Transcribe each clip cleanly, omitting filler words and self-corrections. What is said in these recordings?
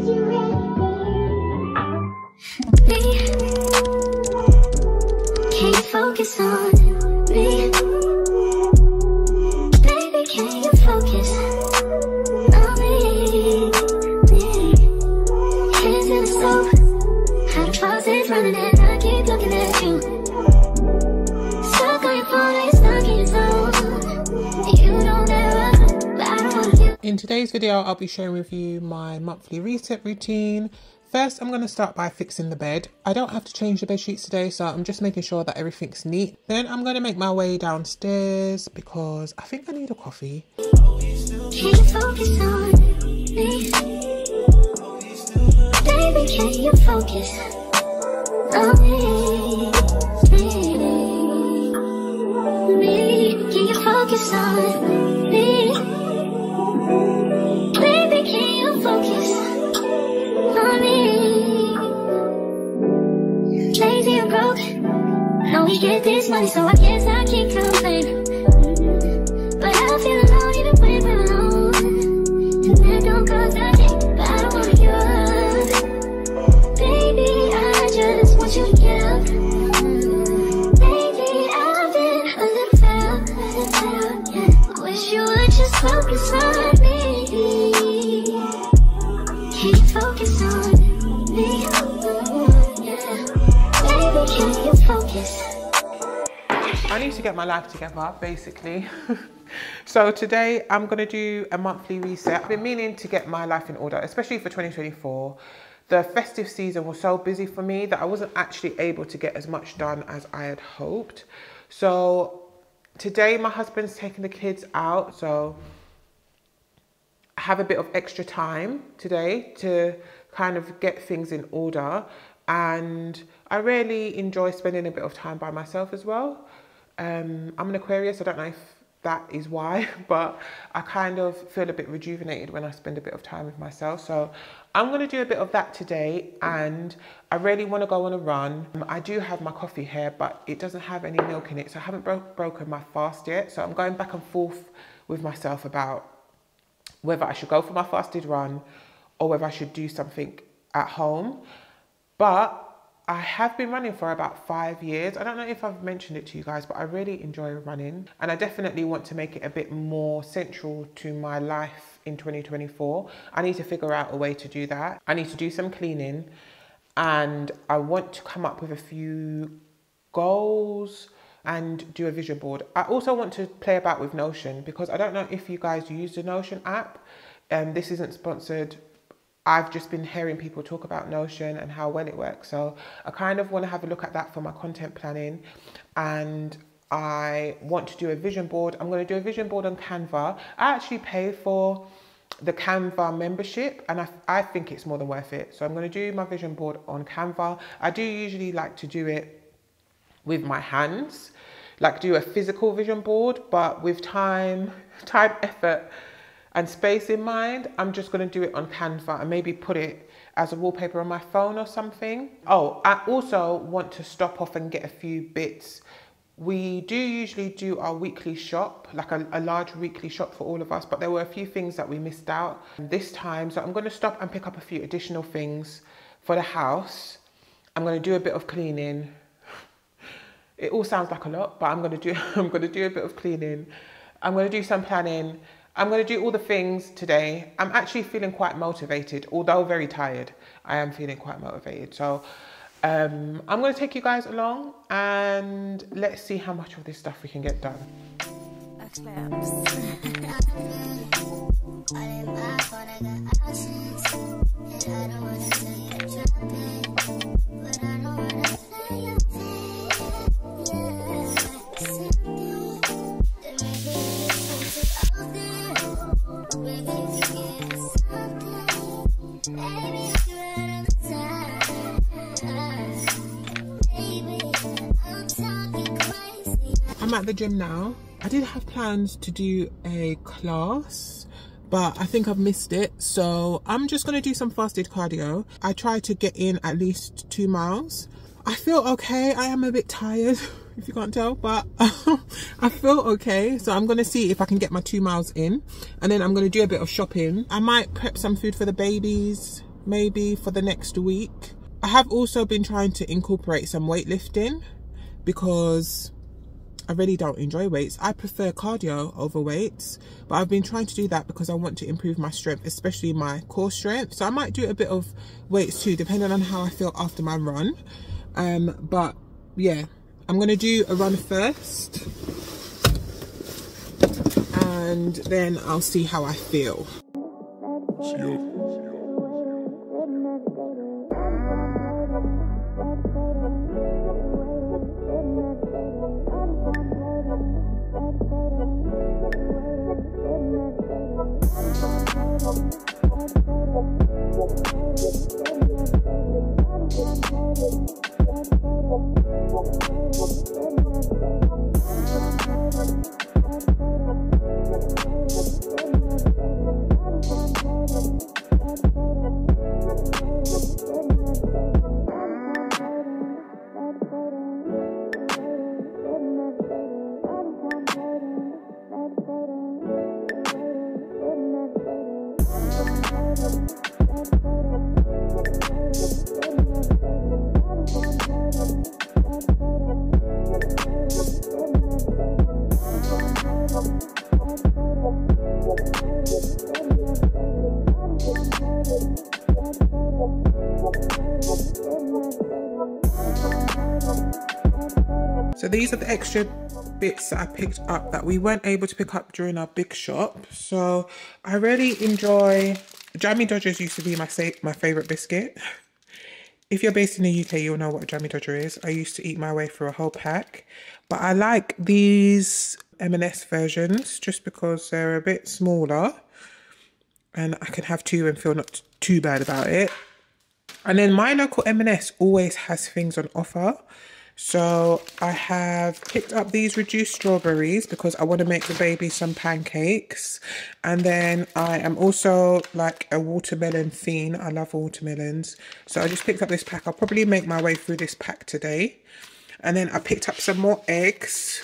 Can you focus on me? Baby, can you focus on me? Hands in the stove, how the faucet's running and I keep looking at you. Stuck on your phone, stuck in your zone. You don't ever, but I don't want you. In today's video, I'll be sharing with you my monthly reset routine. First, I'm going to start by fixing the bed. I don't have to change the bed sheets today, so I'm just making sure that everything's neat. Then I'm going to make my way downstairs because I think I need a coffee. Can you focus on me? Baby, can you focus on me? Can you focus on me? Baby, can you focus on me? Lazy and broke, know we get this money, so I guess I can't complain. But I feel alone even when we're alone, and that don't cause nothing, but I don't want you. Baby, I just want you to get up. Baby, I've been a little fell, yeah. Wish you would just focus on me. Can you focus on me? Yeah. Baby, can you focus? I need to get my life together, basically. So today I'm going to do a monthly reset. I've been meaning to get my life in order, especially for 2024. The festive season was so busy for me that I wasn't actually able to get as much done as I had hoped. So today my husband's taking the kids out, so I have a bit of extra time today to kind of get things in order. And I really enjoy spending a bit of time by myself as well. I'm an Aquarius, I don't know if that is why, but I kind of feel a bit rejuvenated when I spend a bit of time with myself. So I'm going to do a bit of that today, and I really want to go on a run. I do have my coffee here, but it doesn't have any milk in it, so I haven't broken my fast yet. So I'm going back and forth with myself about whether I should go for my fasted run or whether I should do something at home. But I have been running for about 5 years. I don't know if I've mentioned it to you guys, but I really enjoy running. And I definitely want to make it a bit more central to my life in 2024. I need to figure out a way to do that. I need to do some cleaning, and I want to come up with a few goals and do a vision board. I also want to play about with Notion, because I don't know if you guys use the Notion app. This isn't sponsored. I've just been hearing people talk about Notion and how well it works. So I kind of want to have a look at that for my content planning. And I want to do a vision board. I'm going to do a vision board on Canva. I actually pay for the Canva membership, and I think it's more than worth it. So I'm going to do my vision board on Canva. I do usually like to do it with my hands, like do a physical vision board, but with time, effort, and space in mind, I'm just going to do it on Canva and maybe put it as a wallpaper on my phone or something. Oh, I also want to stop off and get a few bits. We do usually do our weekly shop, like a large weekly shop for all of us, but there were a few things that we missed out this time. So I'm going to stop and pick up a few additional things for the house. I'm going to do a bit of cleaning. It all sounds like a lot, but I'm going to do a bit of cleaning. I'm going to do some planning. I'm going to do all the things today. I'm actually feeling quite motivated, although very tired. I am feeling quite motivated. So I'm going to take you guys along, and let's see how much of this stuff we can get done. I'm at the gym now. I did have plans to do a class, but I think I've missed it. So I'm just going to do some fasted cardio. I try to get in at least 2 miles. I feel okay. I am a bit tired, if you can't tell, but I feel okay. So I'm going to see if I can get my 2 miles in, and then I'm going to do a bit of shopping. I might prep some food for the babies maybe for the next week. I have also been trying to incorporate some weightlifting because I really don't enjoy weights. I prefer cardio over weights, but I've been trying to do that because I want to improve my strength, especially my core strength. So I might do a bit of weights too, depending on how I feel after my run. But yeah, I'm gonna do a run first and then I'll see how I feel. So these are the extra bits that I picked up that we weren't able to pick up during our big shop. So I really enjoy, Jammy Dodgers used to be my favourite biscuit. If you're based in the UK, you'll know what a Jammy Dodger is. I used to eat my way through a whole pack. But I like these M&S versions just because they're a bit smaller. And I can have two and feel not too bad about it. And then my local M&S always has things on offer. So I have picked up these reduced strawberries because I want to make the baby some pancakes. And then I am also like a watermelon fiend. I love watermelons. So I just picked up this pack. I'll probably make my way through this pack today. And then I picked up some more eggs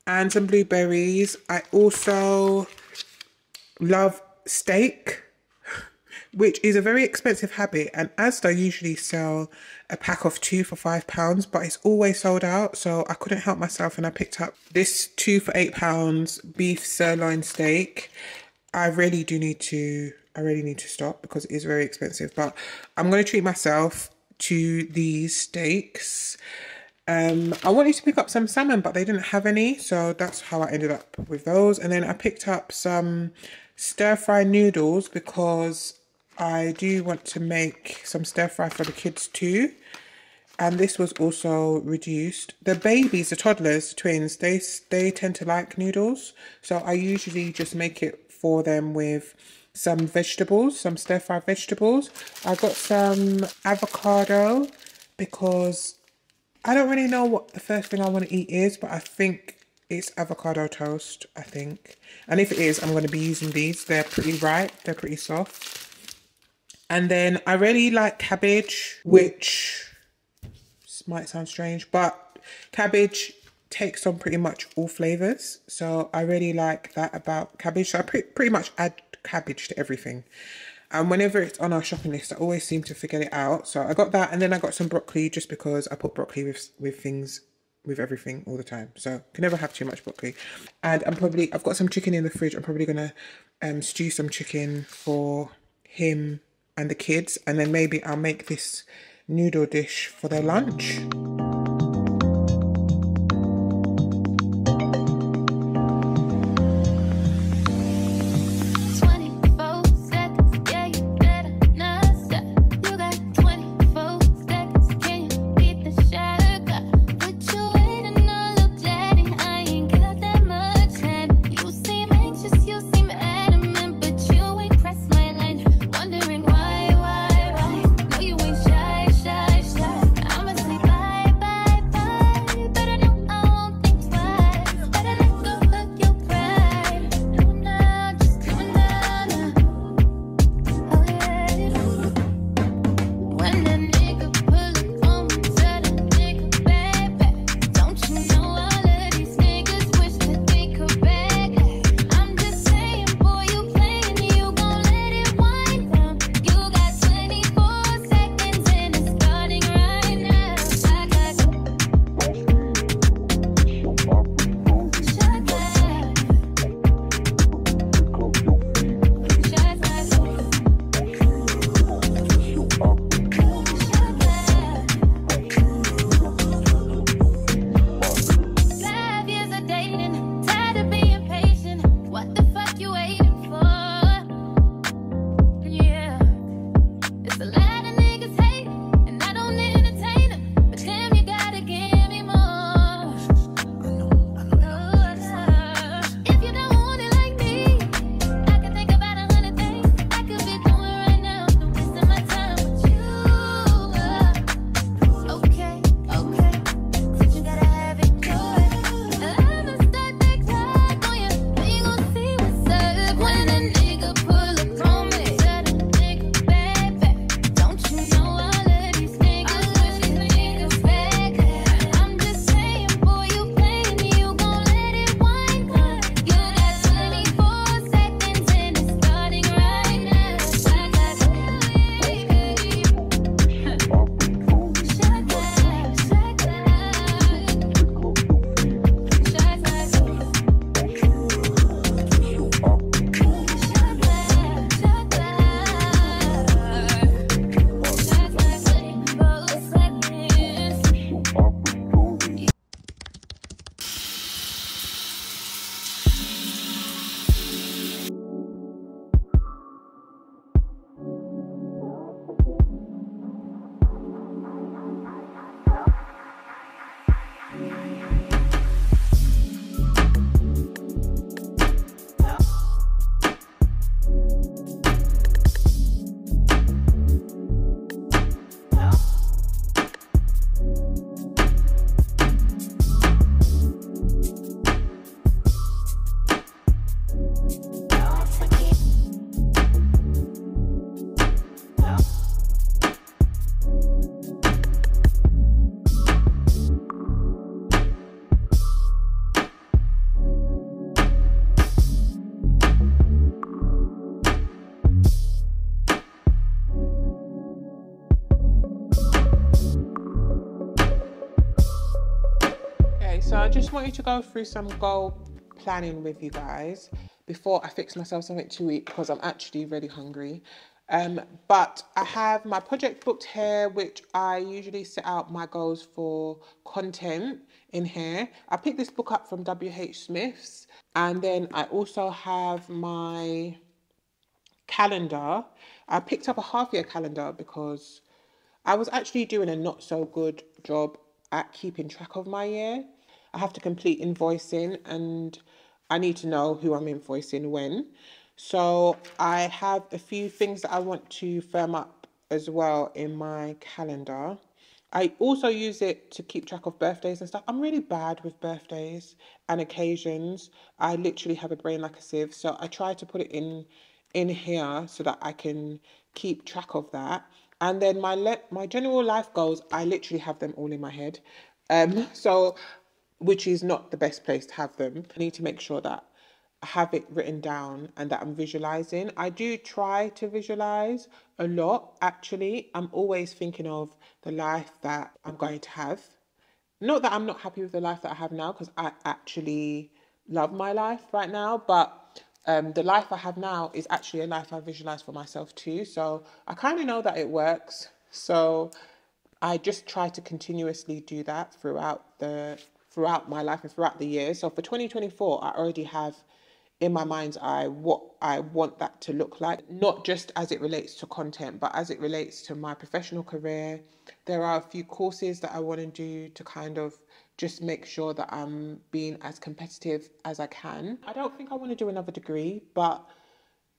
and some blueberries. I also love steak, which is a very expensive habit, and Asda usually sell a pack of 2 for £5, but it's always sold out, so I couldn't help myself and I picked up this 2 for £8 beef sirloin steak. I really need to stop because it is very expensive, but I'm going to treat myself to these steaks. I wanted to pick up some salmon, but they didn't have any, so that's how I ended up with those. And then I picked up some stir-fry noodles because I do want to make some stir-fry for the kids too. And this was also reduced. The babies, the toddlers, the twins, they tend to like noodles. So I usually just make it for them with some vegetables, some stir-fried vegetables. I got some avocado because I don't really know what the first thing I want to eat is, but I think it's avocado toast, I think. And if it is, I'm going to be using these. They're pretty ripe, they're pretty soft. And then I really like cabbage, which might sound strange, but cabbage takes on pretty much all flavours. So I really like that about cabbage. So I pretty much add cabbage to everything. And whenever it's on our shopping list, I always seem to forget it out. So I got that, and then I got some broccoli just because I put broccoli with everything all the time. So can never have too much broccoli. And I've got some chicken in the fridge. I'm probably gonna stew some chicken for him and the kids, and then maybe I'll make this noodle dish for their lunch. Bye. So I just wanted to go through some goal planning with you guys before I fix myself something to eat, because I'm actually really hungry. But I have my project booked here, which I usually set out my goals for content in here. I picked this book up from WH Smith's, and then I also have my calendar. I picked up a half-year calendar because I was actually doing a not so good job at keeping track of my year. I have to complete invoicing and I need to know who I'm invoicing when. So I have a few things that I want to firm up as well in my calendar. I also use it to keep track of birthdays and stuff. I'm really bad with birthdays and occasions. I literally have a brain like a sieve. So I try to put it in here so that I can keep track of that. And then my general life goals, I literally have them all in my head. So which is not the best place to have them. I need to make sure that I have it written down and that I'm visualizing. I do try to visualize a lot, actually. I'm always thinking of the life that I'm going to have. Not that I'm not happy with the life that I have now, because I actually love my life right now, but the life I have now is actually a life I visualize for myself too. So I kind of know that it works. So I just try to continuously do that throughout my life and throughout the year. So for 2024, I already have in my mind's eye what I want that to look like, not just as it relates to content, but as it relates to my professional career. There are a few courses that I want to do to kind of just make sure that I'm being as competitive as I can. I don't think I want to do another degree, but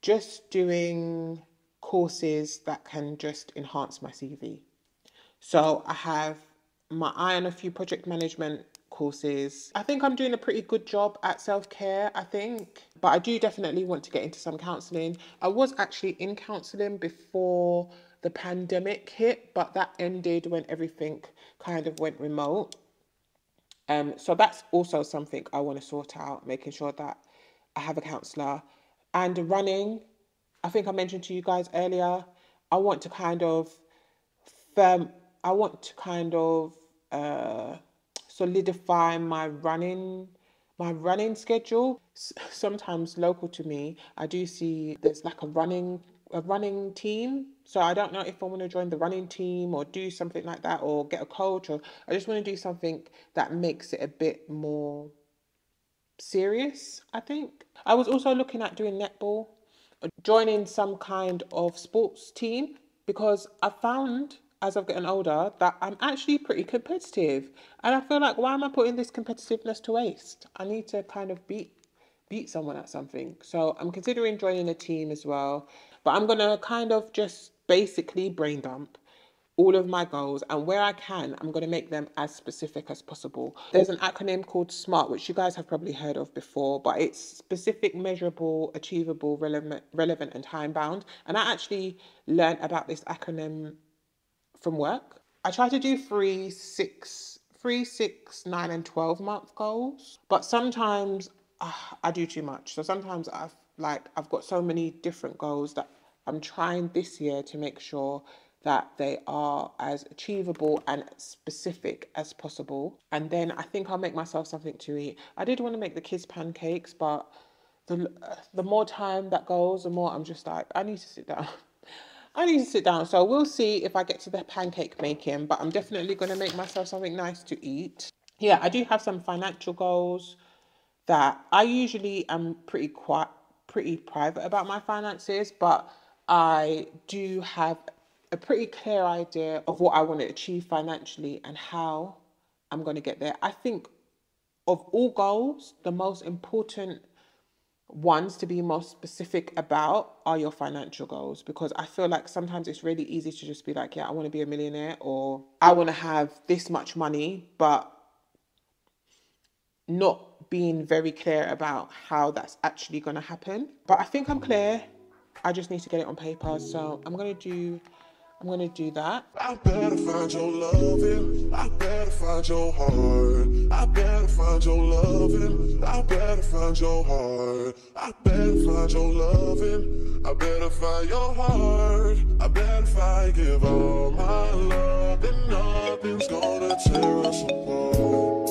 just doing courses that can just enhance my CV. So I have my eye on a few project management courses. I think I'm doing a pretty good job at self-care, I think. But I do definitely want to get into some counselling. I was actually in counselling before the pandemic hit, but that ended when everything kind of went remote. So that's also something I want to sort out, making sure that I have a counsellor. And running, I think I mentioned to you guys earlier, I want to kind of firm I want to kind of solidify my running schedule. Sometimes local to me, I do see there's like a running team. So I don't know if I want to join the running team or do something like that, or get a coach, or I just want to do something that makes it a bit more serious, I think. I was also looking at doing netball, joining some kind of sports team, because I found as I've gotten older that I'm actually pretty competitive, and I feel like, why am I putting this competitiveness to waste? I need to kind of beat someone at something. So I'm considering joining a team as well, but I'm gonna kind of just basically brain dump all of my goals, and where I can, I'm going to make them as specific as possible. There's an acronym called SMART, which you guys have probably heard of before, but it's specific, measurable, achievable, relevant, and time bound. And I actually learned about this acronym from work. I try to do 3, 6, 9, and 12-month goals, but sometimes I do too much. So sometimes I've got so many different goals that I'm trying this year to make sure that they are as achievable and specific as possible. And then I think I'll make myself something to eat. I did want to make the kids pancakes, but the more time that goes, the more I'm just like, I need to sit down. I need to sit down. So we'll see if I get to the pancake making, but I'm definitely going to make myself something nice to eat. Yeah, I do have some financial goals that I usually am pretty private about my finances, but I do have a pretty clear idea of what I want to achieve financially and how I'm going to get there. I think of all goals, the most important ones to be most specific about are your financial goals, because I feel like sometimes it's really easy to just be like, yeah, I want to be a millionaire, or I want to have this much money, but not being very clear about how that's actually going to happen. But I think I'm clear. I just need to get it on paper. So I'm going to do that. I better find your loving. I better find your heart. I better find your loving. I better find your heart. I better find your loving. I better find your heart. I better if I give all my love, then nothing's gonna tear us apart.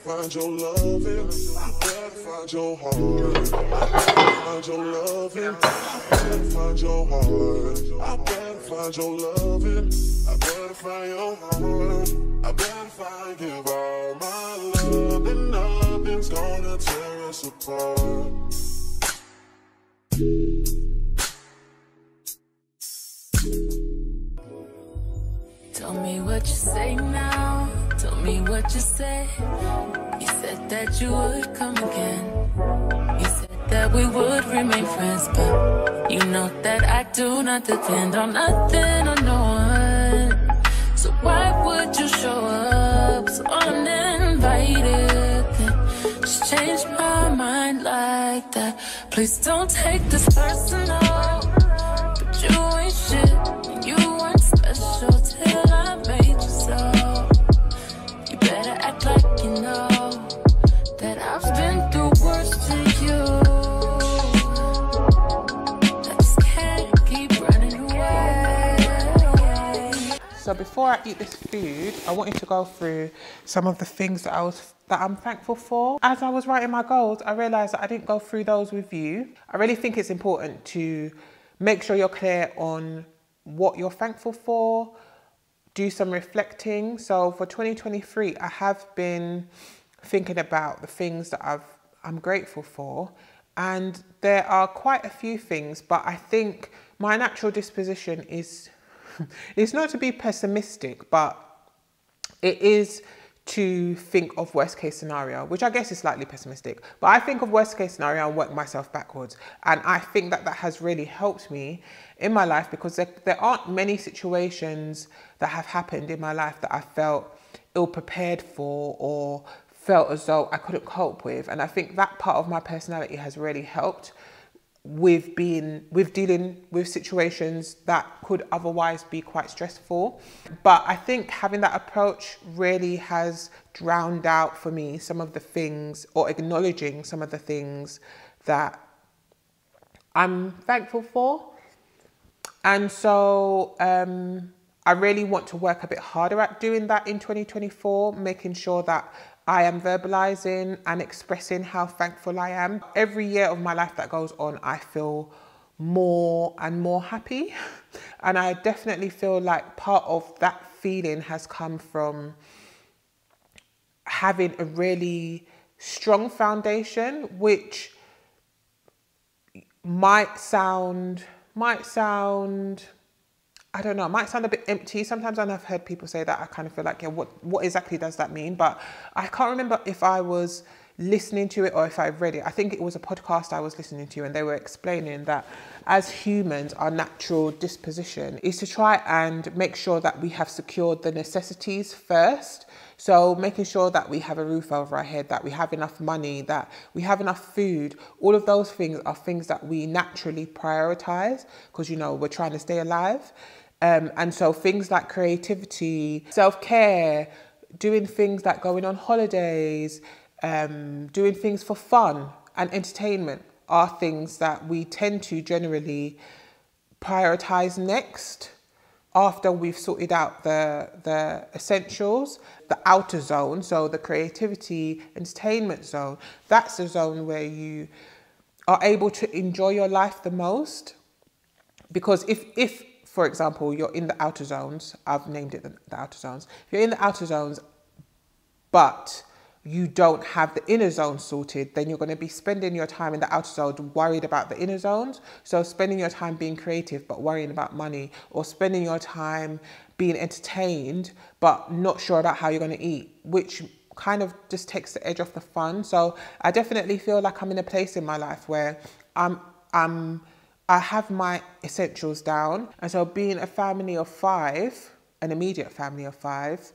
Find your loving, I better find your heart. I better find your loving, I better find your heart. I better find your loving, I better find your heart. I better find, give all my love, and nothing's gonna tear us apart. Tell me what you say now. Tell me what you said. You said that you would come again. You said that we would remain friends, but you know that I do not depend on nothing or no one. So why would you show up so uninvited? Then just change my mind like that. Please don't take this personal, but you ain't shit. You weren't special till I made you so. You better act like you know that I've been through worse to you. I just can't keep running away. So before I eat this food, I wanted to go through some of the things that I'm thankful for. As I was writing my goals, I realized that I didn't go through those with you. I really think it's important to make sure you're clear on what you're thankful for. Do some reflecting. So for 2023, I have been thinking about the things that I'm grateful for, and there are quite a few things, but I think my natural disposition is it's not to be pessimistic, but it is to think of worst case scenario, which I guess is slightly pessimistic, but I think of worst case scenario and work myself backwards. And I think that that has really helped me in my life, because there aren't many situations that have happened in my life that I felt ill prepared for or felt as though I couldn't cope with. And I think that part of my personality has really helped with dealing with situations that could otherwise be quite stressful. But I think having that approach really has drowned out for me some of the things, or acknowledging some of the things that I'm thankful for. And so I really want to work a bit harder at doing that in 2024, making sure that I am verbalizing and expressing how thankful I am. Every year of my life that goes on, I feel more and more happy. And I definitely feel like part of that feeling has come from having a really strong foundation, which might sound, I don't know, it might sound a bit empty. Sometimes I've heard people say that. I kind of feel like, yeah, what exactly does that mean? But I can't remember if I was listening to it or if I read it. I think it was a podcast I was listening to, and they were explaining that as humans, our natural disposition is to try and make sure that we have secured the necessities first. So making sure that we have a roof over our head, that we have enough money, that we have enough food, all of those things are things that we naturally prioritize because, you know, we're trying to stay alive. And so things like creativity, self-care, doing things like going on holidays, doing things for fun and entertainment are things that we tend to generally prioritize next after we've sorted out the essentials. The outer zone, so the creativity, entertainment zone, that's the zone where you are able to enjoy your life the most. Because if for example, you're in the outer zones, I've named it the outer zones. If you're in the outer zones, but you don't have the inner zone sorted, then you're going to be spending your time in the outer zone worried about the inner zones. So spending your time being creative but worrying about money, or spending your time being entertained but not sure about how you're going to eat, which kind of just takes the edge off the fun. So I definitely feel like I'm in a place in my life where I have my essentials down. And so being a family of 5, an immediate family of 5,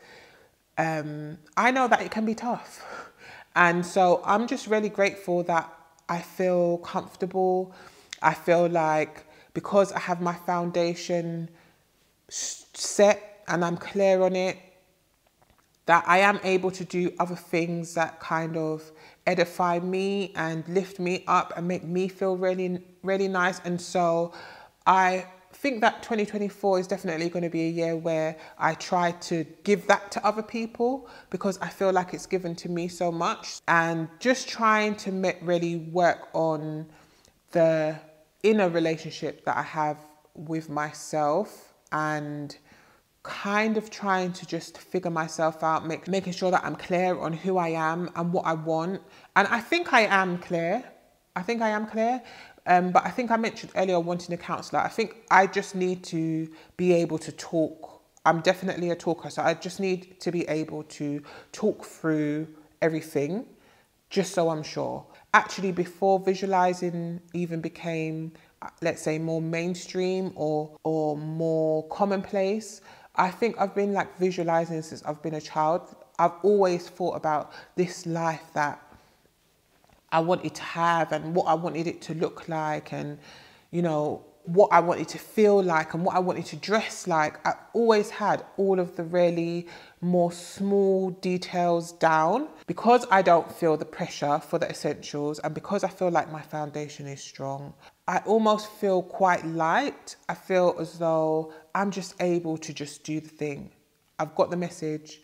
I know that it can be tough. And so I'm just really grateful that I feel comfortable. I feel like because I have my foundation set and I'm clear on it, that I am able to do other things that kind of edify me and lift me up and make me feel really, really nice. And so I think that 2024 is definitely going to be a year where I try to give that to other people, because I feel like it's given to me so much. And just trying to really work on the inner relationship that I have with myself, and kind of trying to just figure myself out, making sure that I'm clear on who I am and what I want. And I think I am clear. But I think I mentioned earlier wanting a counsellor. I think I just need to be able to talk. I'm definitely a talker, so I just need to be able to talk through everything, just so I'm sure. Actually, before visualising even became, let's say, more mainstream or more commonplace, I think I've been like visualising since I've been a child. I've always thought about this life that I wanted to have and what I wanted it to look like, and, you know, what I wanted to feel like and what I wanted to dress like. I always had all of the really more small details down, because I don't feel the pressure for the essentials, and because I feel like my foundation is strong. I almost feel quite light. I feel as though I'm just able to just do the thing. I've got the message.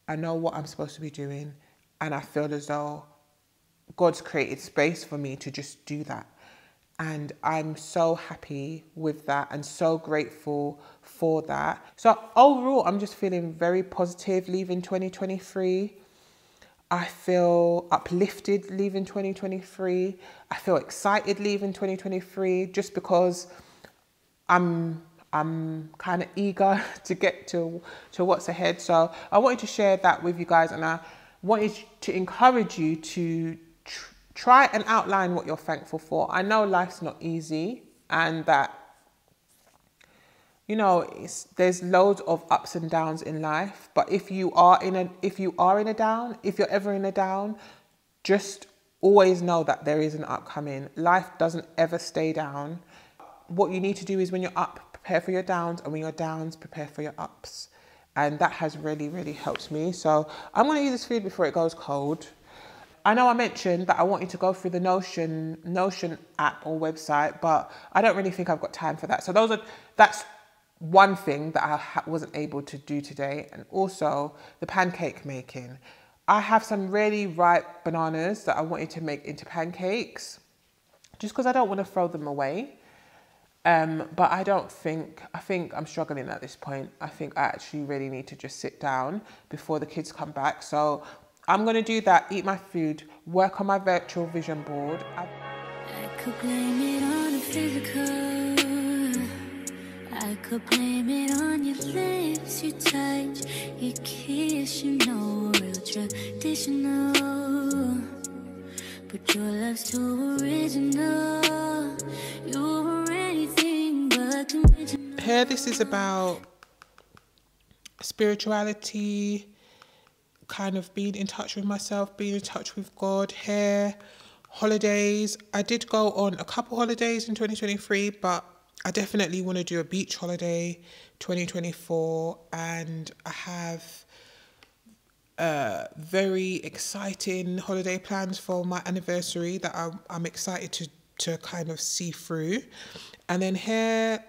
I know what I'm supposed to be doing. And I feel as though God's created space for me to just do that. And I'm so happy with that and so grateful for that. So overall, I'm just feeling very positive leaving 2023. I feel uplifted leaving 2023. I feel excited leaving 2023, just because I'm kind of eager to get to what's ahead. So I wanted to share that with you guys, and I wanted to encourage you to try and outline what you're thankful for. I know life's not easy, and that, you know, there's loads of ups and downs in life. But if you're ever in a down, just always know that there is an up coming. Life doesn't ever stay down. What you need to do is, when you're up, prepare for your downs, and when you're downs, prepare for your ups. And that has really, really helped me. So I'm going to use this food before it goes cold. I know I mentioned that I wanted to go through the Notion app or website, but I don't really think I've got time for that. So that's one thing that I wasn't able to do today. And also the pancake making. I have some really ripe bananas that I wanted to make into pancakes, just because I don't want to throw them away. But I think I'm struggling at this point. I think I actually really need to just sit down before the kids come back. So I'm going to do that, eat my food, work on my virtual vision board. I could blame it on the physical. I could blame it on your lips, your touch, your kiss, you know, real traditional. But your love's too original. You're anything but conventional. Here, this is about spirituality, kind of being in touch with myself, being in touch with God. Here, holidays. I did go on a couple holidays in 2023, but I definitely want to do a beach holiday 2024, and I have very exciting holiday plans for my anniversary that I'm excited to kind of see through. And then here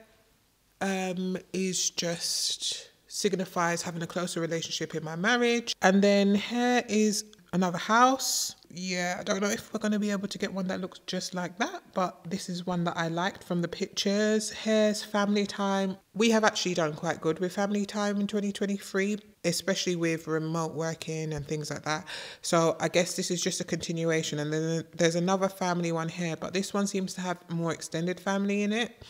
is just signifies having a closer relationship in my marriage. And then here is another house. Yeah, I don't know if we're going to be able to get one that looks just like that, but this is one that I liked from the pictures. Here's family time. We have actually done quite good with family time in 2023. especially with remote working and things like that. So I guess this is just a continuation. And then there's another family one here, but this one seems to have more extended family in it.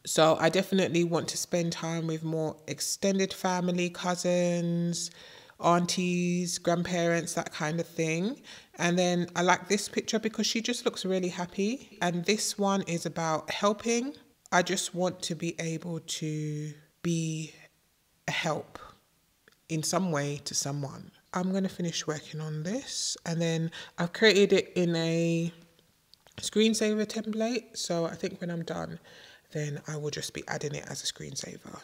So I definitely want to spend time with more extended family, cousins, aunties, grandparents, that kind of thing. And then I like this picture because she just looks really happy. And this one is about helping. I just want to be able to be a help in some way to someone. I'm going to finish working on this, and then I've created it in a screensaver template. So I think when I'm done, then I will just be adding it as a screensaver.